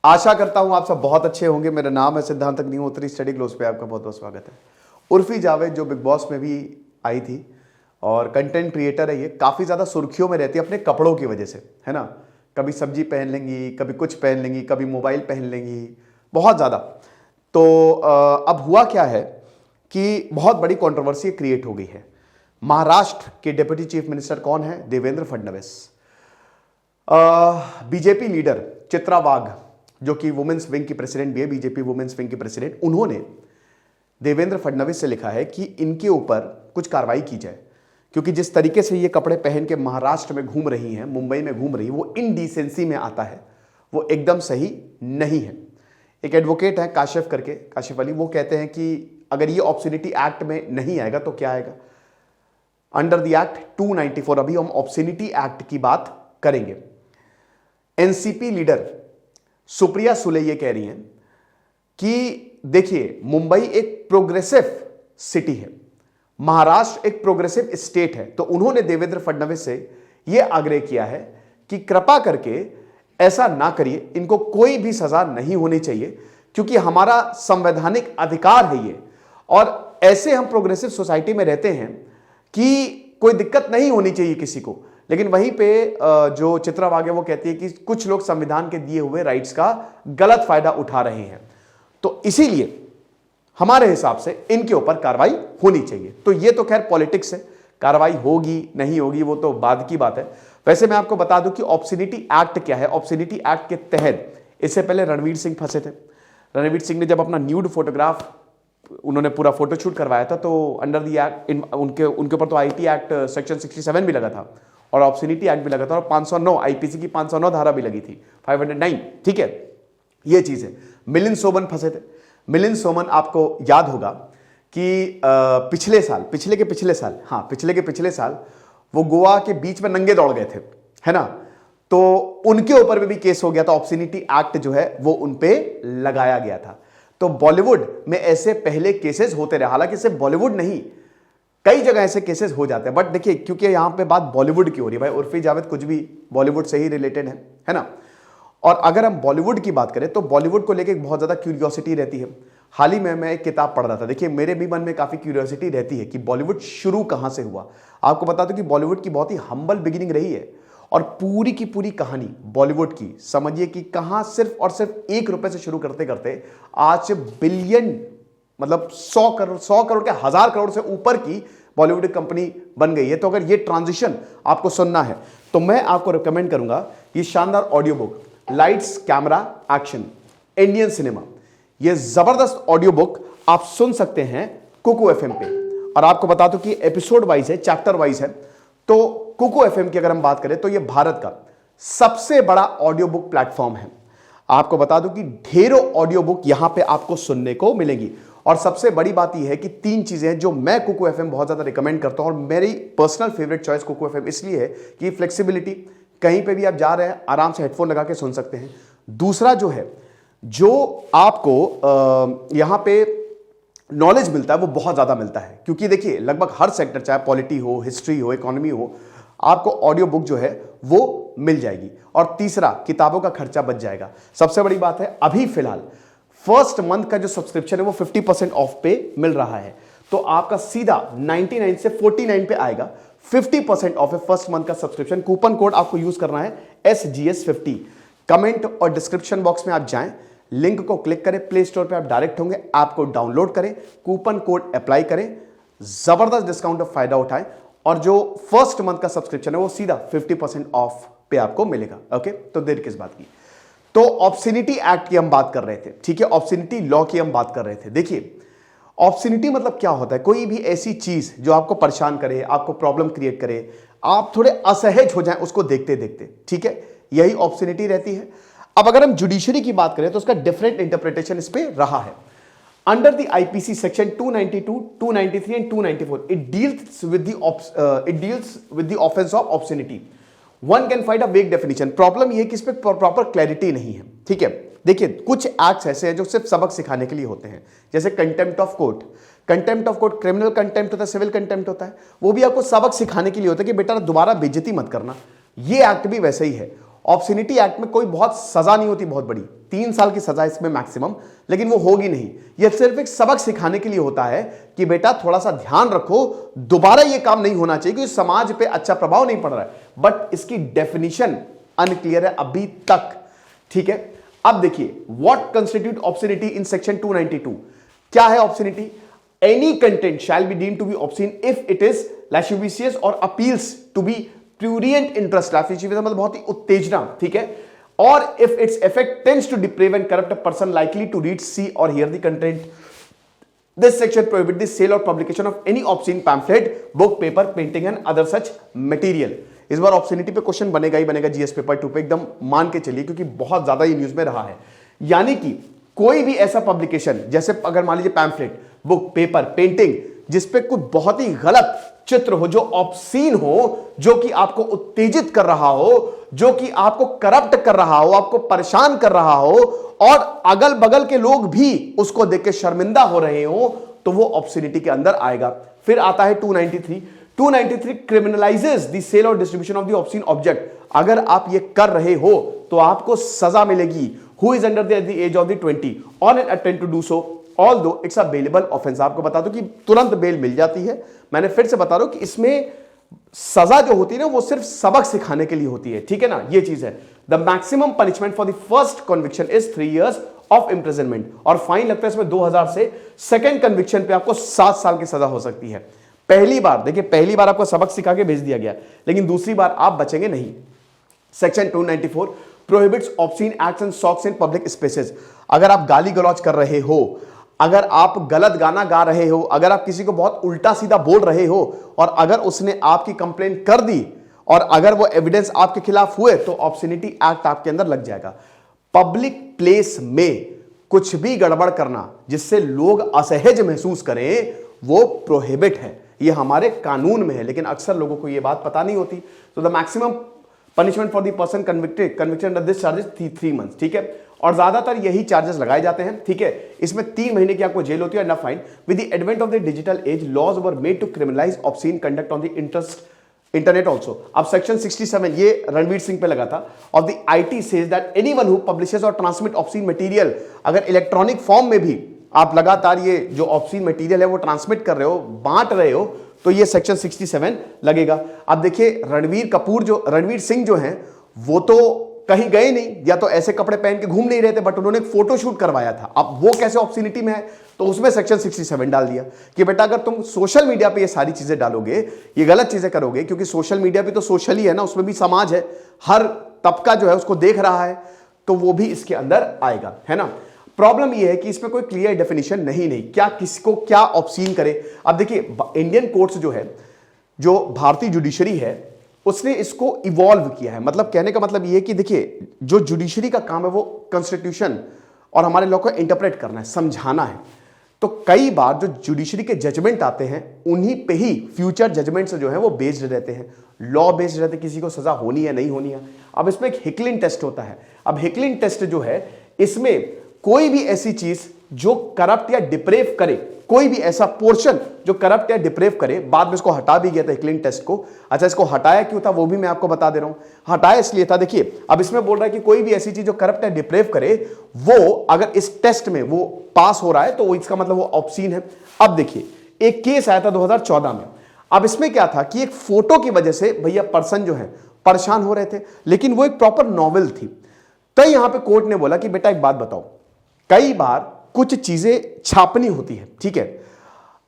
आशा करता हूं आप सब बहुत अच्छे होंगे। मेरा नाम है सिद्धांत अग्निहोत्री, स्टडी ग्लोस पे आपका बहुत बहुत स्वागत है। उर्फी जावेद जो बिग बॉस में भी आई थी और कंटेंट क्रिएटर है, ये काफ़ी ज़्यादा सुर्खियों में रहती है अपने कपड़ों की वजह से, है ना। कभी सब्जी पहन लेंगी, कभी कुछ पहन लेंगी, कभी मोबाइल पहन लेंगी, बहुत ज़्यादा। तो अब हुआ क्या है कि बहुत बड़ी कंट्रोवर्सी क्रिएट हो गई है। महाराष्ट्र के डिप्टी चीफ मिनिस्टर कौन है? देवेंद्र फडणवीस। बीजेपी लीडर चित्रा वाघ जो कि वुमेन्स विंग की प्रेसिडेंट भी है, बीजेपी वुमेन्स विंग की प्रेसिडेंट, उन्होंने देवेंद्र फडणवीस से लिखा है कि इनके ऊपर कुछ कार्रवाई की जाए, क्योंकि जिस तरीके से ये कपड़े पहन के महाराष्ट्र में घूम रही हैं, मुंबई में घूम रही हैं, वो इनडिसेंसी में आता है, वो एकदम सही नहीं है। एक एडवोकेट है काशिफ करके, काशिफ अली, वो कहते हैं कि अगर ये ऑब्सनिटी एक्ट में नहीं आएगा तो क्या आएगा? अंडर द एक्ट 294, अभी हम ऑब्सनिटी एक्ट की बात करेंगे। एनसीपी लीडर सुप्रिया सुले ये कह रही हैं कि देखिए, मुंबई एक प्रोग्रेसिव सिटी है, महाराष्ट्र एक प्रोग्रेसिव स्टेट है, तो उन्होंने देवेंद्र फडणवीस से यह आग्रह किया है कि कृपा करके ऐसा ना करिए, इनको कोई भी सजा नहीं होनी चाहिए, क्योंकि हमारा संवैधानिक अधिकार है ये, और ऐसे हम प्रोग्रेसिव सोसाइटी में रहते हैं कि कोई दिक्कत नहीं होनी चाहिए किसी को। लेकिन वहीं पे जो चित्रा वाघ है वो कहती है कि कुछ लोग संविधान के दिए हुए राइट्स का गलत फायदा उठा रहे हैं, तो इसीलिए हमारे हिसाब से इनके ऊपर कार्रवाई होनी चाहिए। तो ये तो खैर पॉलिटिक्स है, कार्रवाई होगी नहीं होगी वो तो बाद की बात है। वैसे मैं आपको बता दूं कि ऑब्सनिटी एक्ट क्या है। ऑब्सनिटी एक्ट के तहत इससे पहले रणवीर सिंह फंसे थे। रणवीर सिंह ने जब अपना न्यूड फोटोग्राफ, उन्होंने पूरा फोटोशूट करवाया था, तो अंडर दी एक्ट उनके ऊपर तो आईटी एक्ट सेक्शन 67 भी लगा था और ऑब्सनिटी एक्ट भी लगा था, और 509 आईपीसी की 509 धारा भी लगी थी, 509, ठीक है, ये चीज है। मिलिंद सोमन फंसे थे। मिलिंद सोमन, आपको याद होगा कि पिछले के पिछले साल वो गोवा के बीच में नंगे दौड़ गए थे, है ना, तो उनके ऊपर भी केस हो गया था। ऑब्सनिटी एक्ट जो है वो उनपे लगाया गया था। तो बॉलीवुड में ऐसे पहले केसेस होते रहे, हालांकि सिर्फ बॉलीवुड नहीं, कई जगह ऐसे केसेस हो जाते हैं, बट देखिए क्योंकि यहां पे बात बॉलीवुड की हो रही है, भाई उर्फी जावेद कुछ भी बॉलीवुड से ही रिलेटेड है ना। और अगर हम बॉलीवुड की बात करें तो बॉलीवुड को लेकर बहुत ज्यादा क्यूरियोसिटी रहती है। हाल ही में मैं एक किताब पढ़ रहा था, देखिए मेरे भी मन में काफी क्यूरियोसिटी रहती है कि बॉलीवुड शुरू कहां से हुआ। आपको बता दूं कि बॉलीवुड की बहुत ही हम्बल बिगिनिंग रही है, और पूरी की पूरी कहानी बॉलीवुड की समझिए कि कहां सिर्फ और सिर्फ 1 रुपए से शुरू करते करते आज बिलियन, मतलब 100 करोड़ के 1000 करोड़ से ऊपर की बॉलीवुड कंपनी बन गई है। तो अगर ये ट्रांजिशन आपको सुनना है तो मैं आपको रिकमेंड करूंगा ये शानदार audio book, lights camera action Indian cinema. ये जबरदस्त ऑडियो बुक आप सुन सकते हैं कुकू एफएम पे, और आपको बता दूं कि एपिसोड वाइज है, चैप्टर वाइज है। तो कुकू एफएम की अगर हम बात करें तो ये भारत का सबसे बड़ा ऑडियो बुक प्लेटफॉर्म है। आपको बता दूं कि ढेरों ऑडियो बुक यहां पे आपको सुनने को मिलेगी, और सबसे बड़ी बात यह है कि 3 चीजें हैं जो मैं कुकू एफएम बहुत ज्यादा रिकमेंड करता हूं, और मेरी personal favourite choice Kuku FM इसलिए है कि फ्लेक्सिबिलिटी, कहीं पे भी आप जा रहे हैं आराम से हेडफोन लगा के सुन सकते हैं। दूसरा जो है, जो आपको यहां पे नॉलेज मिलता है वो बहुत ज्यादा मिलता है, क्योंकि देखिए लगभग हर सेक्टर, चाहे पॉलिटी हो, हिस्ट्री हो, इकोनॉमी हो, आपको ऑडियो बुक जो है वो मिल जाएगी। और तीसरा, किताबों का खर्चा बच जाएगा। सबसे बड़ी बात है, अभी फिलहाल फर्स्ट मंथ का जो सब्सक्रिप्शन है वो 50% ऑफ पे मिल रहा है, तो आपका सीधा 99 से 49 पे आएगा। 50% ऑफ है फर्स्ट मंथ का सब्सक्रिप्शन। कूपन कोड आपको यूज करना है SGS50। कमेंट और डिस्क्रिप्शन बॉक्स में आप जाएं, लिंक को क्लिक करें, प्ले स्टोर पे आप डायरेक्ट होंगे, ऐप को डाउनलोड करें, कूपन कोड अप्लाई करें, जबरदस्त डिस्काउंट का फायदा उठाएं, और जो फर्स्ट मंथ का सब्सक्रिप्शन है वो सीधा 50% ऑफ पे आपको मिलेगा। ओके, तो देर किस बात की। तो ऑब्सनिटी एक्ट की हम बात कर रहे थे, ठीक है, ऑब्सनिटी लॉ की हम बात कर रहे थे। देखिए ऑब्सनिटी मतलब क्या होता है? कोई भी ऐसी चीज जो आपको परेशान करे, आपको प्रॉब्लम क्रिएट करे, आप थोड़े असहज हो जाएं उसको देखते देखते, ठीक है, यही ऑब्सनिटी रहती है। अब अगर हम जुडिशरी की बात करें तो उसका डिफरेंट इंटरप्रिटेशन इस पे रहा है। Under the IPC section 292, 293 and 294 it deals with the offence of obscenity. One can find a vague definition. Problem ये कि इस पे प्रॉपर क्लैरिटी नहीं है, ठीक है। देखिए कुछ एक्ट्स ऐसे हैं जो सिर्फ सबक सिखाने के लिए होते हैं, जैसे contempt of court. Contempt of court criminal contempt होता है, सिविल कंटेम्प्ट होता है, वो भी आपको सबक सिखाने के लिए होता है कि बेटा दोबारा बेइज्जती मत करना। ये एक्ट भी वैसे ही है। ऑब्ससीनिटी एक्ट में कोई बहुत सजा नहीं होती बहुत बड़ी, 3 साल की सजा इसमें मैक्सिमम, लेकिन वो होगी नहीं। ये सिर्फ एक सबक सिखाने के लिए होता है कि बेटा थोड़ा सा ध्यान रखो, दोबारा ये काम नहीं होना चाहिए, क्योंकि समाज पे अच्छा प्रभाव नहीं पड़ रहा है। बट इसकी डेफिनेशन अनक्लियर है अभी तक, ठीक है। अब देखिए what constitute obscenity in section 292। क्या है obscenity? Any content shall be deemed to be obscene if it is lascivious और appeals to be prurient interest, मतलब बहुत ही उत्तेजना, ठीक है, और if it's effect tends to deprave and corrupt a person likely to read, see और hear the content. This section prohibit the sale और publication of any obscene pamphlet, book, paper, painting and other such material. इस बार ऑब्ससीनिटी पे question बनेगा ही बनेगा GS paper 2 पे, एकदम मान के चलिए, क्योंकि बहुत ज्यादा ये न्यूज में रहा है। यानी कि कोई भी ऐसा पब्लिकेशन, जैसे अगर मान लीजिए पैम्फलेट, बुक, पेपर, पेंटिंग, जिसपे कुछ बहुत ही गलत चित्र हो, जो ऑब्सीन हो, जो कि आपको उत्तेजित कर रहा हो, जो कि आपको करप्ट कर रहा हो, आपको परेशान कर रहा हो, और अगल बगल के लोग भी उसको देख के शर्मिंदा हो रहे हो, तो वो ऑब्ससीनिटी के अंदर आएगा। फिर आता है 293 क्रिमिनलाइजेस द सेल और डिस्ट्रीब्यूशन ऑफ द ऑब्ससीन ऑब्जेक्ट। अगर आप ये कर रहे हो तो आपको सजा मिलेगी। Who is under the age of the 20 on an attempt to do so, although it's a bailable offence. आपको बता दो कि तुरंत बेल मिल जाती है। मैंने फिर से बता रहा हूं कि इसमें सजा जो होती है ना, वो सिर्फ सबक सिखाने के लिए होती है, ठीक है ना, ये चीज है। The maximum punishment for the first conviction is 3 years of imprisonment, और फाइन लगता है इसमें 2000 से। सेकंड कन्विक्शन पे आपको 7 साल की सजा हो सकती है। पहली बार देखिए, पहली बार आपको सबक सिखा के भेज दिया गया, लेकिन दूसरी बार आप बचेंगे नहीं। Section 294 prohibits obscene acts and songs in public spaces. अगर आप गाली गलौज कर रहे हो, अगर आप गलत गाना गा रहे हो, अगर आप किसी को बहुत उल्टा सीधा बोल रहे हो, और अगर उसने आपकी कंप्लेंट कर दी और अगर वो एविडेंस आपके खिलाफ हुए, तो ऑब्ससीनिटी एक्ट आपके अंदर लग जाएगा। पब्लिक प्लेस में कुछ भी गड़बड़ करना जिससे लोग असहज महसूस करें, वो प्रोहिबिट है। ये हमारे कानून में है, लेकिन अक्सर लोगों को ये बात पता नहीं होती। तो the maximum punishment for the person convicted under this charges 3 months, ठीक है। और ज्यादातर यही चार्जेस लगाए जाते हैं, ठीक है। इसमें 3 महीने की आपको जेल होती है, ना fine. With the advent of the digital age, laws were made to criminalize obscene conduct on the internet also. अब सेक्शन 67 ये रणवीर सिंह पे लगा था, of the IT says that anyone who publishes और ट्रांसमिट ऑब्ससीन मटेरियल। अगर electronic form में भी आप लगातार ये जो ऑब्ससीन मटेरियल है वो ट्रांसमिट कर रहे हो, बांट रहे हो, तो ये सेक्शन 67 लगेगा। अब देखिए रणवीर सिंह जो हैं, वो तो कहीं गए नहीं, या तो ऐसे कपड़े पहन के घूम नहीं रहे थे, बट उन्होंने एक फोटो शूट करवाया था। अब वो कैसे ऑब्ससीनिटी में है, तो उसमें सेक्शन 67 डाल दिया कि बेटा अगर तुम सोशल मीडिया पे ये सारी चीजें डालोगे, ये गलत चीजें करोगे, क्योंकि सोशल मीडिया भी तो सोशल ही है ना, उसमें भी समाज है, हर तबका जो है उसको देख रहा है, तो वो भी इसके अंदर आएगा, है ना। प्रॉब्लम ये है कि इसमें कोई क्लियर डेफिनेशन नहीं, क्या किसको क्या ऑब्सीन करे। अब देखिए इंडियन कोर्ट्स जो है, जो भारतीय जुडिशरी है, उसने इसको इवॉल्व किया है। मतलब कहने का मतलब ये कि देखिए जो जुडिशरी का काम है वो कॉन्स्टिट्यूशन और हमारे लॉ को इंटरप्रेट करना है, समझाना है। तो कई बार जो जुडिशरी के जजमेंट आते हैं, उन्हीं पे ही फ्यूचर जजमेंट्स जो है वो बेस्ड रहते हैं, लॉ बेस्ड रहते, किसी को सजा होनी है नहीं होनी है। अब इसमें एक हिकलिन टेस्ट होता है। अब हिकलिन टेस्ट जो है, इसमें कोई भी ऐसी चीज जो करप्ट या डिप्रेव करे, कोई भी ऐसा पोर्शन जो करप्ट या डिप्रेव करे, बाद में इसको हटा भी गया था हिकलिन टेस्ट को। अच्छा, इसको हटाया क्यों था वो भी मैं आपको बता दे रहा हूं। हटाया इसलिए था, देखिए अब इसमें बोल रहा है कि कोई भी ऐसी चीज जो करप्ट या डिप्रेव करे, वो अगर इस टेस्ट में वो पास हो रहा है, तो वो इसका मतलब वो ऑब्सीन है। अब देखिए एक केस आया था 2014 में। अब इसमें क्या था कि एक फोटो की वजह से भैया पर्सन जो है परेशान हो रहे थे, लेकिन वो एक प्रॉपर नॉवेल थी। तो यहां पे कोर्ट ने बोला कि बेटा एक बात बताओ, कई बार कुछ चीजें छापनी होती है, ठीक है,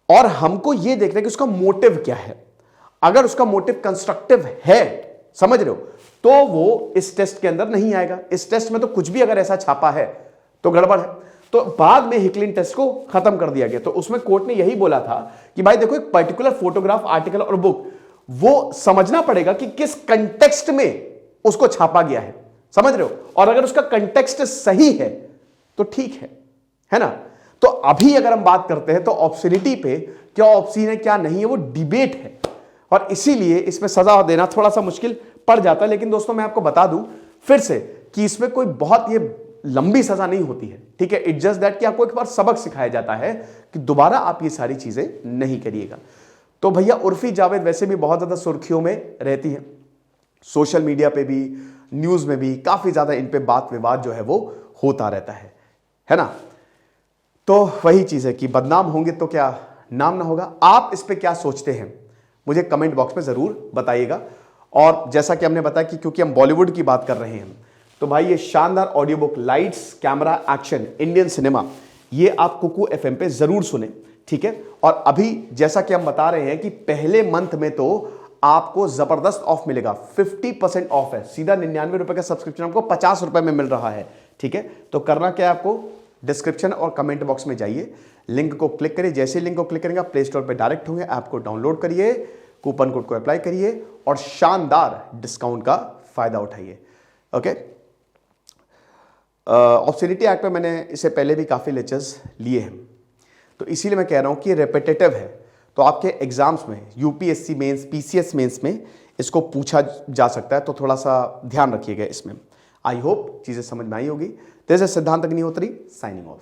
और हमको यह देखना है कि उसका मोटिव क्या है। अगर उसका मोटिव कंस्ट्रक्टिव है, समझ रहे हो, तो वो इस टेस्ट के अंदर नहीं आएगा। इस टेस्ट में तो कुछ भी अगर ऐसा छापा है तो गड़बड़ है। तो बाद में हिकलिन टेस्ट को खत्म कर दिया गया। तो उसमें कोर्ट ने यही बोला था कि भाई देखो, एक पर्टिकुलर फोटोग्राफ, आर्टिकल और बुक, वो समझना पड़ेगा कि किस कंटेक्स्ट में उसको छापा गया है, समझ रहे हो, और अगर उसका कंटेक्स्ट सही है तो ठीक है ना। तो अभी अगर हम बात करते हैं तो ऑब्ससीनिटी पे क्या ऑब्सीन है क्या नहीं है, वो डिबेट है, और इसीलिए इसमें सजा देना थोड़ा सा मुश्किल पड़ जाता है। लेकिन दोस्तों मैं आपको बता दूं फिर से कि इसमें कोई बहुत ये लंबी सजा नहीं होती है, ठीक है। इट्स जस्ट दैट कि आपको एक बार सबक सिखाया जाता है कि दोबारा आप ये सारी चीजें नहीं करिएगा। तो भैया उर्फी जावेद वैसे भी बहुत ज्यादा सुर्खियों में रहती है, सोशल मीडिया पे भी, न्यूज़ में भी काफ़ी ज़्यादा इन पे बात विवाद जो है वो होता रहता है ना। तो वही चीज़ है कि बदनाम होंगे तो क्या नाम ना होगा। आप इस पे क्या सोचते हैं मुझे कमेंट बॉक्स में ज़रूर बताइएगा। और जैसा कि हमने बताया कि क्योंकि हम बॉलीवुड की बात कर रहे हैं, तो भाई ये शानदार audio book lights camera action Indian cinema, ये आप कुकू एफएम पे ज़रूर सुने, ठीक है। और अभी जैसा कि हम बता रहे हैं कि पहले मंथ में तो आपको जबरदस्त ऑफ मिलेगा, 50% ऑफ है, सीधा 99 रुपए का सब्सक्रिप्शन आपको 50 रुपए में मिल रहा है, ठीक है। तो करना क्या है आपको, डिस्क्रिप्शन और कमेंट बॉक्स में जाइए, लिंक को क्लिक करिए, जैसे लिंक को क्लिक करेंगे आप प्ले स्टोर पर डायरेक्ट होंगे, ऐप को डाउनलोड करिए, कूपन कोड को अप्लाई करिए और शानदार डिस्काउंट का फायदा उठाइए। ओके, ऑब्सोनिटी एक्ट में मैंने इससे पहले भी काफ़ी लेक्चर्स लिए हैं, तो इसीलिए मैं कह रहा हूं कि रेपिटेटिव है, तो आपके एग्जाम्स में यूपीएससी मेंस, पीसीएस मेंस में इसको पूछा जा सकता है, तो थोड़ा सा ध्यान रखिएगा इसमें। आई होप चीज़ें समझ में आई होगी। दिस इज सिद्धांत अग्निहोत्री साइनिंग ऑफ।